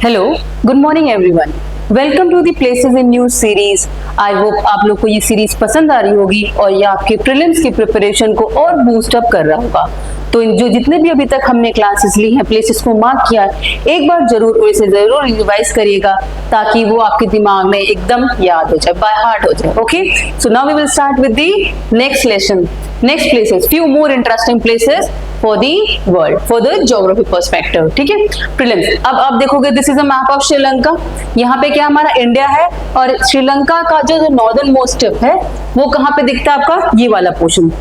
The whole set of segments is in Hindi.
Hello, good morning everyone. Welcome to the places in news series. I hope आप लोग को ये सीरीज पसंद आ रही होगी और ये आपके प्रीलिम्स की प्रिपरेशन को और बूस्ट अप कर रहा होगा। तो जो जितने भी अभी तक हमने क्लासेस ली हैं, प्लेसेस को मार्क किया है, एक बार जरूर उसे जरूर रिवाइज करिएगा ताकि वो आपके दिमाग में एकदम याद हो जाए, बाय हार्ट हो जाए। Okay, so now we will start with the next lesson. Next places, few more interesting places for the world, for the geography perspective। ठीक है, प्रीलिम्स। अब आप देखोगे this is a map of Sri Lanka. यहाँ पे क्या हमारा इंडिया है और श्रीलंका का जो नॉर्दर्न मोस्ट टिप है वो कहाँ पे दिखता है आपका, ये वाला portion.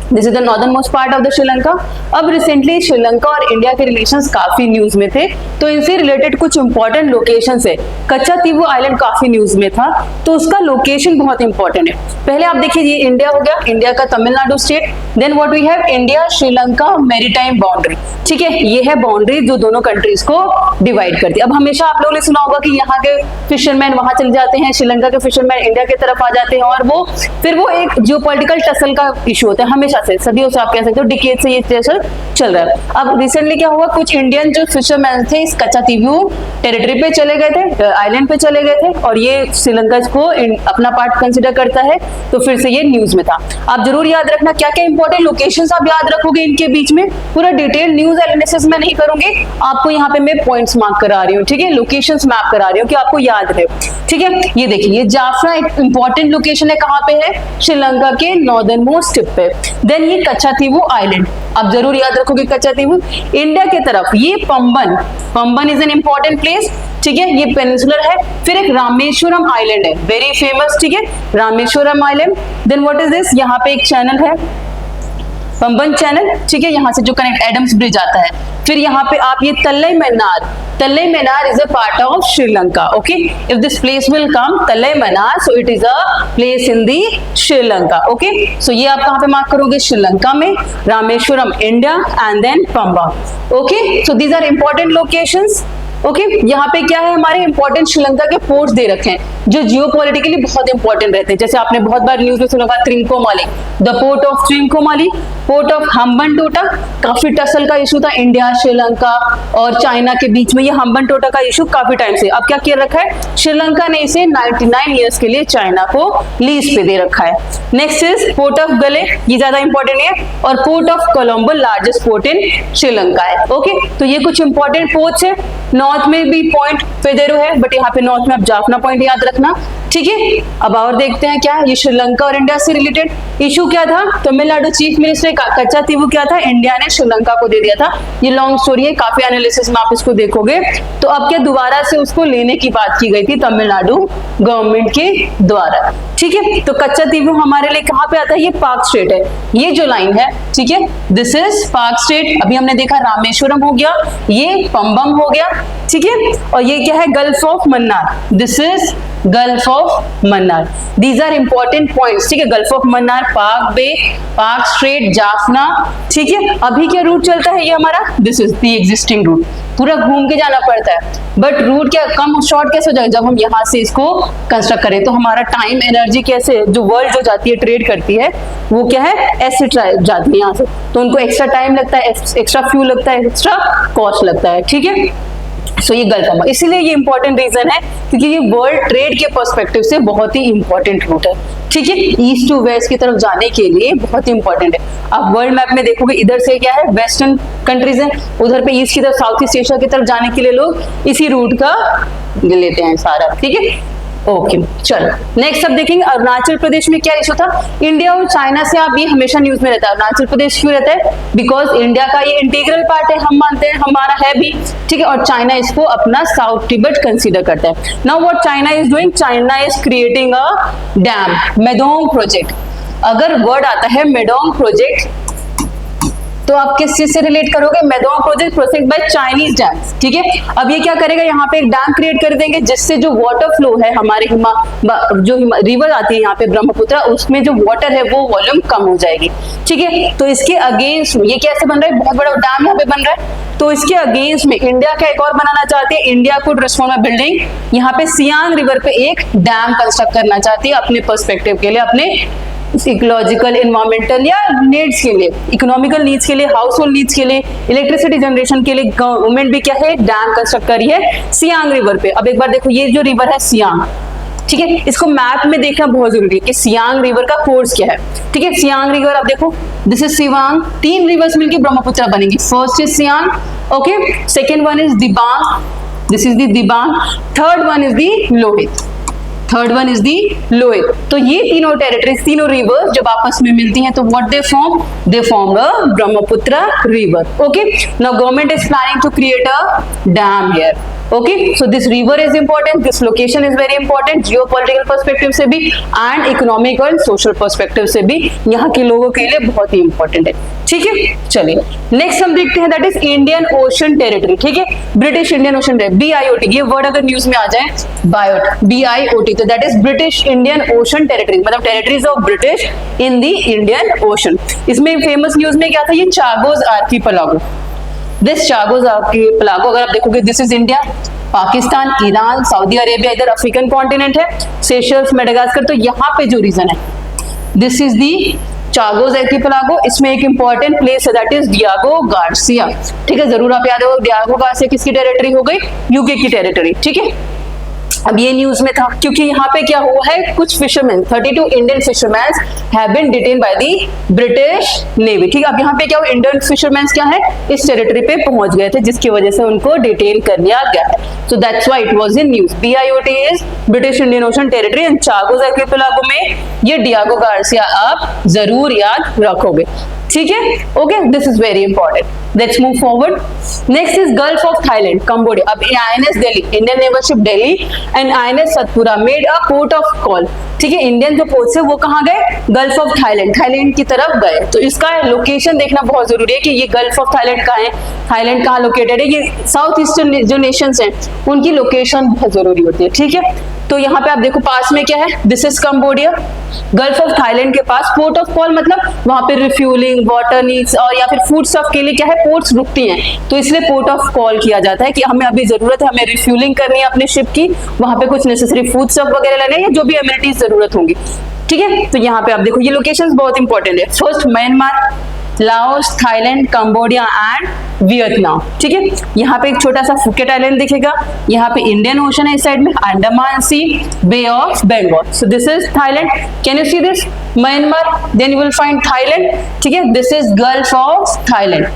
This is the northern most part of the Sri Lanka. अब रिसेंटली श्रीलंका और इंडिया के रिलेशंस काफी न्यूज में थे, तो इनसे रिलेटेड कुछ इंपॉर्टेंट लोकेशंस है। कच्चातीवू आइलैंड काफी न्यूज में था, तो उसका लोकेशन बहुत इंपॉर्टेंट है। पहले आप देखिए, ये इंडिया हो गया, इंडिया का Tamil Nadu state. Then what we have, India Sri Lanka maritime boundary. ठीक है, ये है बाउंड्री जो दोनों कंट्रीज को डिवाइड करती है। अब हमेशा आप लोगों ने सुना होगा कि यहाँ के फिशरमैन वहां चले जाते हैं, श्रीलंका के फिशरमैन इंडिया की तरफ आ जाते हैं, और वो फिर वो एक जियोपॉलिटिकल टसल का इशू होता है हमेशा से, सदियों से आप कह सकते हो, डिकेड से ये टसल चल रहा है। अब रिसेंटली क्या हुआ, कुछ इंडियन जो फिशरमैन थे इस कच्चातीवू टेरिटरी पे चले गए थे, आइलैंड पे चले गए थे, और ये श्रीलंका इसको अपना पार्ट कंसिडर करता है, तो फिर से ये न्यूज में था। आप जरूर याद रखना क्या क्या इंपॉर्टेंट लोकेशंस आप याद रखोगे इनके बीच में। पूरा डिटेल न्यूज एनालिसिस में नहीं करूंगी, आपको यहाँ पे मैं पॉइंट्स मार्क करा रही हूँ। ठीक है, लोकेशंस मैप करा रही हूँ कि आपको याद रहे। ठीक है, ये देखिए, ये जाफना एक इंपॉर्टेंट लोकेशन है, कहाँ पे है, श्रीलंका के नॉर्दर्न मोस्ट टिप पे। देन ये कच्चातीवू आइलैंड, आप जरूर याद रखोगे कच्चातीवू। इंडिया की तरफ ये Pamban, Pamban is an important place. ठीक है, ये पेनिनसुलर है। फिर एक रामेश्वरम आइलैंड है, वेरी फेमस। ठीक है, Rameswaram island. Then what is this, यहाँ पे एक चैनल है, पंबन चैनल। ठीक है, यहाँ से जो कनेक्ट एडम्स ब्रिज आता है। फिर यहाँ पे आप ये Talaimannar, Talaimannar is a part of Sri Lanka. Okay, if this place will come Talaimannar, so it is a place in the Sri Lanka. Okay, so ये आप कहाँ पे मार्क करोगे, श्रीलंका में, Rameswaram India, and then Pamba. Okay, so these are important locations. Okay, यहाँ पे क्या है, हमारे इंपॉर्टेंट श्रीलंका के पोर्ट्स दे रखे हैं जो जियोपॉलिटिकली बहुत इंपॉर्टेंट रहते हैं। जैसे आपने बहुत बार न्यूज में सुना होगा, Trincomalee, the port of Trincomalee, port of Hambantota. काफी टसल का इशू था इंडिया, श्रीलंका और चाइना के बीच में, ये हम्बनटोटा का इशू काफी टाइम से। अब क्या किया रखा है, श्रीलंका ने इसे 99 ईयर्स के लिए चाइना को लीज पे दे रखा है। नेक्स्ट इज पोर्ट ऑफ गले, ये ज्यादा इंपॉर्टेंट है, और port of Colombo, largest port in Sri Lanka है। ओके, तो ये कुछ इंपॉर्टेंट पोर्ट्स है। नॉर्थ में भी पॉइंट फेदेरो है, बट यहाँ पे नॉर्थ में आप जाफना पॉइंट याद रखना। ठीक है, अब और देखते हैं क्या है, ये श्रीलंका और इंडिया से रिलेटेड इशू क्या था, तमिलनाडु चीफ मिनिस्टर कच्चातीवू क्या था, इंडिया ने श्रीलंका को दे दिया था। ये लॉन्ग स्टोरी है, काफी एनालिसिस में आप इसको देखोगे। तो अब क्या दोबारा से उसको लेने की बात की गई थी तमिलनाडु गवर्नमेंट के द्वारा। ठीक है, तो कच्चातीवू हमारे लिए कहाँ पे आता है, ये पाक स्टेट है, ये जो लाइन है। ठीक है, दिस इज पाक स्टेट। अभी हमने देखा रामेश्वरम हो गया, ये पंबम हो गया। ठीक है, और ये क्या है, gulf of Mannar, this is gulf of Mannar. These are important points. ठीक है, गल्फ ऑफ मन्नार, पाक बे, पाक स्ट्रेट, जाफना। ठीक है, अभी क्या रूट चलता है ये हमारा, this is the existing route. पूरा घूम के जाना पड़ता है, बट रूट क्या कम शॉर्ट कैसे हो जाएगा, जब हम यहाँ से इसको कंस्ट्रक्ट करें तो हमारा टाइम एनर्जी कैसे, जो वर्ल्ड जो जाती है ट्रेड करती है वो क्या है, ऐसे जाती है यहाँ से, तो उनको एक्स्ट्रा टाइम लगता है, एक्स्ट्रा फ्यूल लगता है, एक्स्ट्रा कॉस्ट लगता है। ठीक है, सो ये गल्फ ऑफ, इसीलिए ये इंपॉर्टेंट रीजन है क्योंकि ये वर्ल्ड ट्रेड के पर्सपेक्टिव से बहुत ही इंपॉर्टेंट रूट है। ठीक है, ईस्ट टू वेस्ट की तरफ जाने के लिए बहुत ही इंपॉर्टेंट है। आप वर्ल्ड मैप में देखोगे, इधर से क्या है, वेस्टर्न कंट्रीज है, उधर पे ईस्ट की तरफ, साउथ ईस्ट एशिया की तरफ जाने के लिए लोग इसी रूट का लेते हैं सारा। ठीक है, ओके, चलो नेक्स्ट अब देखेंगे अरुणाचल प्रदेश में क्या इशू था। इंडिया और चाइना से आप, ये हमेशा न्यूज में रहता है, अरुणाचल प्रदेश क्यों रहता है, बिकॉज इंडिया का ये इंटीग्रल पार्ट है, हम मानते हैं, हमारा है भी। ठीक है, और चाइना इसको अपना साउथ तिब्बत कंसीडर करता है। Now what China is doing, China is creating a dam, Medog project. अगर वर्ड आता है मेडोंग प्रोजेक्ट तो आप किस चीज से रिलेट करोगे, Medog project processed by Chinese dams. ठीक है, अब ये क्या करेगा, यहाँ पे एक डैम क्रिएट कर देंगे जिससे जो वाटर फ्लो है हमारे जो रिवर आती है यहाँ पे ब्रह्मपुत्र, उसमें जो वाटर है वो वॉल्यूम कम हो जाएगी। ठीक है, तो इसके अगेंस्ट ये कैसे बन रहा है, बहुत बड़ा डैम यहाँ पे बन रहा है, तो इसके अगेंस्ट में इंडिया का एक और बनाना चाहती है, India could respond by building यहाँ पे सियांग रिवर पे एक डैम कंस्ट्रक्ट करना चाहती है अपने पर्सपेक्टिव के लिए, अपने इकोलॉजिकल, इन्वायरमेंटल या नीड्स के लिए, इकोनॉमिकल नीड्स के लिए, हाउस होल्ड नीड्स के लिए, इलेक्ट्रिसिटी जनरेशन के लिए गवर्नमेंट भी क्या है, डैम कंस्ट्रक्ट कर रही है सियांग रिवर पे। अब एक बार देखो, ये जो रिवर है सियांग, ठीक है, इसको मैप में देखना बहुत जरूरी है कि सियांग रिवर का कोर्स क्या है। ठीक है, सियांग रिवर आप देखो, दिस इज सियांग, 3 रिवर्स मिलकर ब्रह्मपुत्र बनेंगी। First is Siang, okay, second one is Dibang, this is the Dibang, third one is the Lohit, third one is the Lohit. तो ये तीनों टेरिटरीज, तीनों रिवर्स जब आपस में मिलती हैं तो what they form a Brahmaputra river. Okay, now government is planning to create a dam here. Okay, so this river is important, this location is very important geopolitical perspective से भी एंड इकोनॉमिक और सोशल पर्सपेक्टिव से भी यहाँ के लोगों के लिए बहुत ही इंपॉर्टेंट है। ठीक है, चलिए नेक्स्ट हम देखते हैं, that is Indian Ocean Territory. ठीक है, British Indian Ocean Territory, BIOT, ये वर्ड अगर न्यूज में आ जाए, BIOT, तो that is British Indian Ocean Territory, मतलब territories of British in the Indian Ocean. इसमें फेमस न्यूज में क्या था, ये Chagos archipelago, this Chagos archipelago, अगर आप देखोगे this is India, Pakistan, Iran, Saudi Arabia, इधर अफ्रीकन कॉन्टिनेंट है, सेशल्स, मेडागास्कर, तो यहाँ पे जो रीजन है, this is the Chagos archipelago. इसमें एक इंपॉर्टेंट प्लेस है, दैट इज डियागो गार्सिया। ठीक है, जरूर आप याद हो, डियागो गार्सिया किसकी टेरिटरी हो गई, यूके की टेरिटरी। ठीक है, अब ये न्यूज में था क्योंकि यहाँ पे क्या हुआ है, कुछ fishermen, 32 Indian fishermen have been detain by the British navy. ठीक है, अब यहाँ पे क्या हुआ, इंडियन फिशरमैन क्या है, इस टेरिटरी पे पहुंच गए थे, जिसकी वजह से उनको डिटेन कर लिया गया है। So that's why it was in news. BIOT is British Indian Ocean territory and Chagos archipelago में ये डियागो गार्सिया आप जरूर याद रखोगे। ठीक है, okay, this is very important. Let's move forward. Next is gulf of Thailand, Cambodia. अब INS Delhi, Indian naval ship Delhi and INS Satpura made a port of call. ठीक है, इंडियन जो पोर्ट्स है वो कहाँ गए, गल्फ ऑफ थाईलैंड, थाईलैंड की तरफ गए। तो इसका लोकेशन देखना बहुत जरूरी है कि ये गल्फ ऑफ थाईलैंड कहाँ है, थाईलैंड कहाँ लोकेटेड है, ये साउथ ईस्टर्न जो नेशंस हैं उनकी लोकेशन बहुत जरूरी होती है। ठीक है, तो यहाँ पे आप देखो पास में क्या है, this is Cambodia, gulf of Thailand के पास पोर्ट ऑफ कॉल, मतलब वहां पे रिफ्यूलिंग, वाटर नीड्स और या फिर फूड स्टफ के लिए क्या है, पोर्ट्स रुकती हैं, तो इसलिए पोर्ट ऑफ कॉल किया जाता है कि हमें अभी जरूरत है, हमें रिफ्यूलिंग करनी है अपने शिप की, वहां पे कुछ नेसेसरी फूड स्टफ वगैरह लेने या जो भी एमिनिटीज जरूरत होंगी। ठीक है, तो यहाँ पे आप देखो ये लोकेशंस बहुत इंपॉर्टेंट है। First Myanmar, Laos, Thailand, Cambodia and Vietnam. ठीक है, यहाँ पे एक छोटा सा फुकेट आइलैंड दिखेगा, यहाँ पे इंडियन ओशन है, इस साइड में Andaman Sea, Bay of Bengal. So this is Thailand, can you see this, Myanmar, then you will find Thailand. ठीक है, this is gulf of Thailand.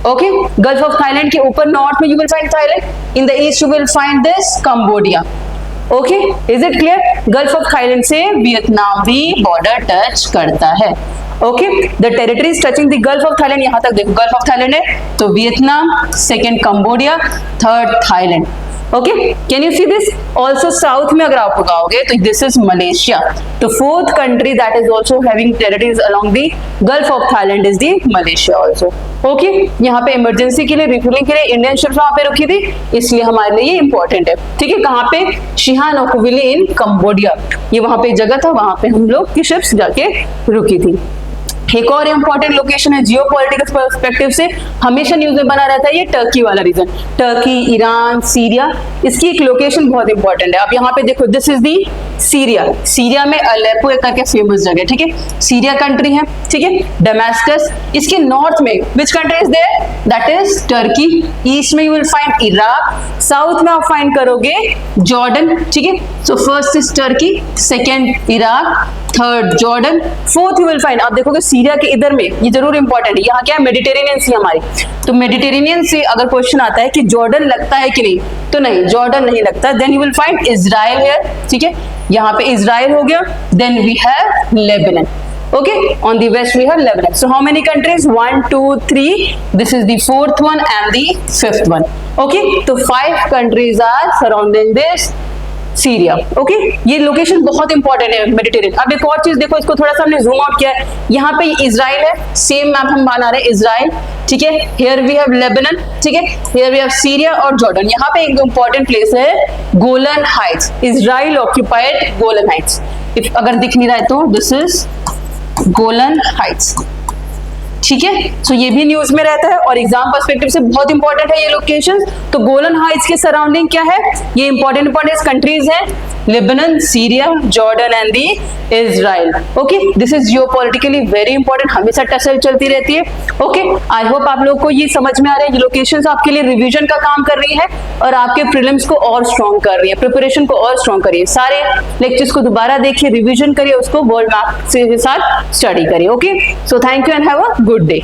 Okay, Gulf of Thailand के ऊपर नॉर्थ में you will find Thailand, in the east you will find this Cambodia. Okay, is it clear? Gulf of Thailand से वियतनाम भी बॉर्डर टच करता है। Okay, the territories touching the gulf of Thailand, यहां तक देखो गल्फ ऑफ थाईलैंड है तो Vietnam, second Cambodia, third Thailand. Okay, can you see this? Also south में अगर आप उगाओगे तो दिस इज मलेशिया। तो fourth country that is also having territories along the gulf of Thailand is the Malaysia also. Okay, यहाँ पे इमरजेंसी के लिए, रिफ्यूलिंग के लिए इंडियन शिप्स वहां पे रुकी थी, इसलिए हमारे लिए ये इंपॉर्टेंट है। ठीक है, कहाँ पे? शिहानोकुविली इन कंबोडिया, ये वहां पे जगह था, वहां पे हम लोग की शिप्स जाके रुकी थी। एक और इंपॉर्टेंट लोकेशन है जियोपॉलिटिकल पर्सपेक्टिव से, हमेशा न्यूज में बना रहता है, ये टर्की वाला रीजन, टर्की, ईरान, सीरिया, इसकी एक लोकेशन बहुत इंपॉर्टेंट है। अब यहाँ पे देखो this is the Syria, Syria में अलेप्पो करके फेमस जगह, ठीक है, सीरिया कंट्री है। ठीक है, डमास्कस, इसके नॉर्थ में which country is there, that is Turkey, east में you will find Iraq, south में आप फाइंड करोगे जॉर्डन। ठीक है, so first is Turkey, second Iraq, third Jordan, fourth you will find, आप देखोगे सीरिया के इधर में, ये जरूर इंपॉर्टेंट है, यहाँ क्या है, मेडिटेरेनियन सी हमारी, तो मेडिटेरेनियन से अगर क्वेश्चन आता है कि जॉर्डन लगता है कि नहीं, तो नहीं, जॉर्डन नहीं लगता। Then you will find Israel here. ठीक है, यहाँ पे इजराइल हो गया, then we have Lebanon. Okay, on the west we have Lebanon. So how many countries? 1, 2, 3. This is the fourth one and the fifth one. Okay, so 5 countries are surrounding this Syria. Okay, ये लोकेशन बहुत इंपॉर्टेंट है मेडिटेरियन। अब एक और चीज देखो, इसको थोड़ा सा हमने जूम आउट किया है, यहाँ पे इजराइल है, सेम मैप हम बना रहे हैं इजराइल। ठीक है, हियर वी हैव लेबनान। ठीक है, हियर वी हैव सीरिया और जॉर्डन। यहाँ पे एक इंपॉर्टेंट प्लेस है Golan Heights, Israel occupied Golan Heights. अगर दिख नहीं रहा है तो दिस इज गोलन हाइट्स। ठीक है, सो ये भी न्यूज में रहता है और एग्जाम पर्सपेक्टिव से बहुत इंपॉर्टेंट है ये लोकेशन। तो गोलन हाइट्स के सराउंडिंग क्या है, ये इंपॉर्टेंट कंट्रीज हैं, Lebanon, Syria, Jordan and the Israel. Okay, this is Jio politically very important, हमेशा टसल चलती रहती है। ओके, आई होप आप लोग को ये समझ में आ रहा है, ये लोकेशंस आपके लिए रिवीजन का काम कर रही है और आपके प्रीलिम्स को और स्ट्रॉन्ग कर रही है, प्रिपरेशन को और स्ट्रॉन्ग करिए। सारे लेक्चर्स को दोबारा देखिए, रिवीजन करिए, उसको वर्ल्ड मैप के साथ स्टडी करिए। Okay, so thank you and have a good day.